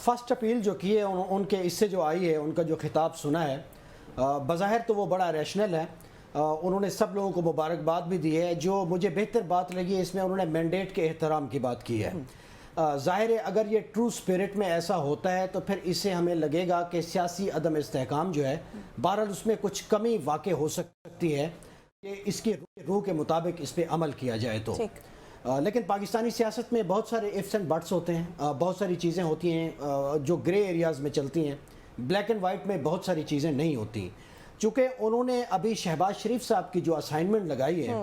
First appeal جو کی ہے ان کے اس سے جو آئی ہے، ان کا جو خطاب سنا ہے، بظاہر تو وہ بڑا ریشنل ہے. انہوں نے سب لوگوں کو مبارکباد بھی دی ہے. جو مجھے بہتر بات لگی ہے اس میں انہوں نے مینڈیٹ کے احترام کی بات کی ہے. ظاہر ہے اگر یہ ٹرو سپیرٹ میں ایسا ہوتا ہے تو پھر اس سے ہمیں لگے گا کہ سیاسی عدم استحکام جو ہے بہرحال اس میں کچھ کمی واقع ہو سکتی ہے کہ اس کی روح کے مطابق اس پہ عمل کیا جائے تو. لیکن پاکستانی سیاست میں بہت سارے ifs اینڈ بٹس ہوتے ہیں، بہت ساری چیزیں ہوتی ہیں جو گرے ایریاز میں چلتی ہیں. بلیک اینڈ وائٹ میں بہت ساری چیزیں نہیں ہوتی. چونکہ انہوں نے ابھی شہباز شریف صاحب کی جو اسائنمنٹ لگائی ہے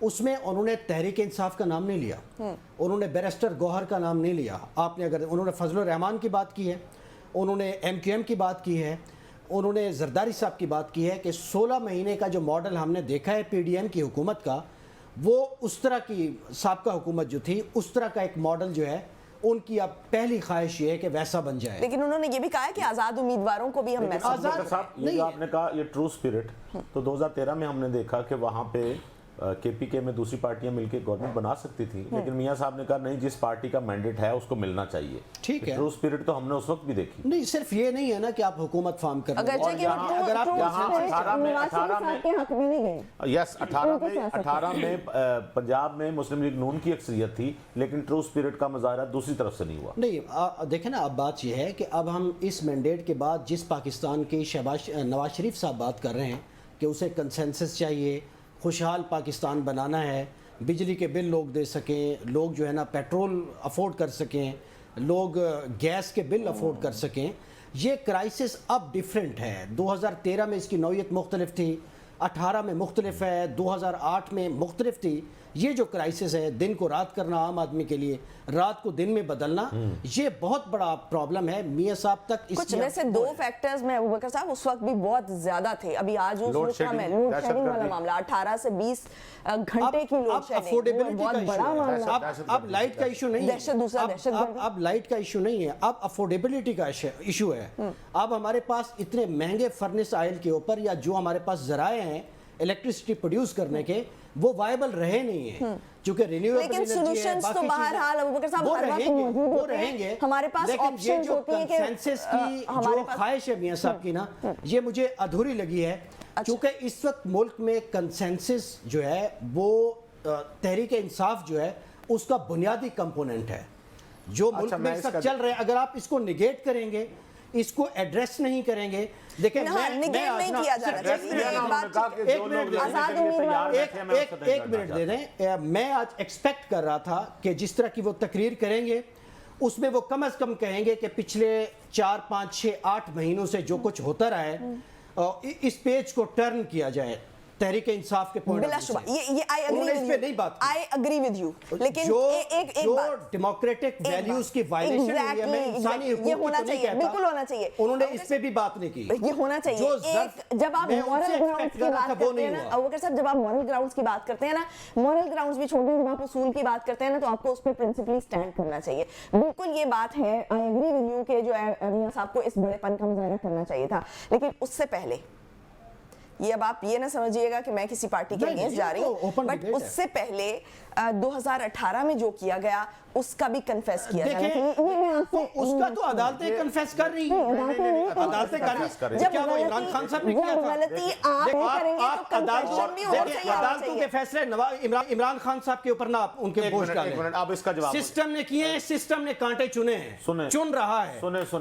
اس میں انہوں نے تحریک انصاف کا نام نہیں لیا، انہوں نے بیرسٹر گوہر کا نام نہیں لیا. آپ نے انہوں نے فضل الرحمان کی بات کی ہے، انہوں نے MQM کی بات کی ہے، انہوں نے زرداری صاحب کی بات کی ہے کہ 16 مہینے کا جو ماڈل ہم نے دیکھا ہے PDM کی حکومت کا، وہ اس طرح کی سابقہ حکومت جو تھی اس طرح کا ایک ماڈل جو ہے ان کی اب پہلی خواہش یہ ہے کہ ویسا بن جائے. لیکن انہوں نے یہ بھی کہا ہے کہ آزاد امیدواروں کو بھی ہم صاحب یہ جو آپ نے کہا یہ ٹرو سپیرٹ، تو 2013 میں ہم نے دیکھا کہ وہاں پہ KPK میں دوسری پارٹیاں مل کے گورنمنٹ بنا سکتی تھی، لیکن میاں صاحب نے کہا نہیں، جس پارٹی کا مینڈیٹ ہے اس کو ملنا چاہیے. ٹھیک ہے، ٹرو سپیرٹ تو ہم نے اس وقت بھی دیکھی. نہیں صرف یہ نہیں ہے نا کہ آپ حکومت فارم کر رہے ہیں، اگر آپ یہاں 18 میں پنجاب میں مسلم لیگ نون کی اکثریت تھی، لیکن ٹرو سپیرٹ کا مظاہرہ دوسری طرف سے نہیں ہوا. نہیں دیکھیں نا، اب بات یہ ہے کہ اب ہم اس مینڈیٹ کے بعد جس پاکستان کی نواز شریف صاحب بات کر رہے ہیں کہ اسے کنسنسس چاہیے، خوشحال پاکستان بنانا ہے، بجلی کے بل لوگ دے سکیں، لوگ جو ہے نا پیٹرول افورڈ کر سکیں، لوگ گیس کے بل افورڈ کر سکیں. یہ کرائسس اب ڈیفرنٹ ہے. 2013 میں اس کی نوعیت مختلف تھی، 18 میں مختلف ہے، 2008 میں مختلف تھی. یہ جو کرائسس ہے، دن کو رات کرنا عام آدمی کے لیے، رات کو دن میں بدلنا، یہ بہت بڑا پرابلم ہے. میاں صاحب تک اس کچھ میں سے 2 فیکٹرز میں ابوبکر صاحب اس وقت بھی بہت زیادہ تھے. ابھی آج اس لوڈ شیڈنگ والا معاملہ 18 سے 20 گھنٹے کی لوڈ شیڈنگ بہت بڑا معاملہ. اب لائٹ کا ایشو نہیں ہے، اب لائٹ کا ایشو نہیں ہے، اب افورڈیبلٹی کا ایشو ہے. اب ہمارے پاس اتنے مہنگے فرنس آئل کے اوپر یا جو ہمارے پاس ذرائع ہیں الیکٹریسٹی پروڈیوس کرنے کے، وہ وائبل رہے نہیں ہیں. چونکہ رینیویبل لیکن سولوشنز تو بہرحال ابوبکر صاحب ہر وقت موجود رہیں گے. ہمارے پاس آپشنز ہوتی ہیں کہ کنسنسس کی جو خواہش ہے میاں صاحب کی نا، یہ مجھے ادھوری لگی ہے. چونکہ اس وقت ملک میں کنسنسس جو ہے وہ تحریک انصاف جو ہے اس کا بنیادی کمپوننٹ ہے جو ملک میں اس وقت چل رہے ہیں. اگر آپ اس کو نگیٹ کریں گے، اس کو ایڈریس نہیں کریں گے، دیکھیں ایک منٹ دے دیں. میں آج ایکسپیکٹ کر رہا تھا کہ جس طرح کی وہ تقریر کریں گے اس میں وہ کم از کم کہیں گے کہ پچھلے 4 5 6 8 مہینوں سے جو کچھ ہوتا رہا ہے اس پیج کو ٹرن کیا جائے تحریک انصاف کے پوائنٹ بلا شبہ. یہ I agree with you. لیکن جو ڈیموکریٹک ویلیوز کی وائلیشن ہوئی ہے، میں انسانی حقوق یہ ہونا چاہیے، بالکل ہونا چاہیے. انہوں نے اس پہ بھی بات نہیں کی. یہ ہونا چاہیے. جب آپ مورل گراؤنڈز کی بات کرتے ہیں نا ابوبکر صاحب، جب آپ مورل گراؤنڈز کی بات کرتے ہیں نا، مورل گراؤنڈز بھی چھوڑ دیں، جب آپ اصول کی بات کرتے ہیں نا تو آپ کو اس پہ پرنسپلی سٹینڈ کرنا چاہیے. بالکل یہ بات ہے. I agree with you کہ جو ہے میاں صاحب کو اس بڑے پن کا مظاہرہ کرنا چاہیے تھا. لیکن اس سے پہلے یہ اب آپ یہ نہ سمجھیے گا کہ میں کسی پارٹی کے اگینسٹ جا رہی ہوں، بٹ اس سے پہلے 2018 میں جو کیا گیا اس کا بھی کنفیس کیا جانا چاہیے. اس کا تو عدالتیں کنفیس کر رہی ہیں، عدالتیں کر رہی ہیں. کیا وہ عمران خان صاحب نے کیا تھا؟ غلطی آپ کریں گے تو کنفیشن بھی اور صحیح ہونا عدالتوں کے چاہیے. فیصلے عمران خان صاحب کے اوپر نہ ان کے بوجھ ڈالیں. اب اس کا جواب سسٹم نے کیے ہیں، سسٹم نے کانٹے چنے ہیں، چن رہا ہے،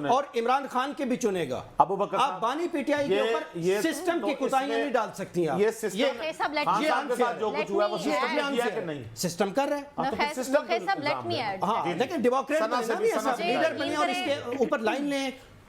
اور عمران خان کے بھی چنے گا. آپ بانی PTI کے اوپر سسٹم کی کوتاہیاں نہیں ڈال سکتی. آپ یہ سسٹم کے ساتھ جو کچھ ہوا ہے وہ سسٹم نے کیا کہ نہیں؟ سسٹم کر رہے ہیں. Let me add. ہاں لیکن ڈیموکریٹ لیڈر بنے اور اس کے اوپر لائن لیں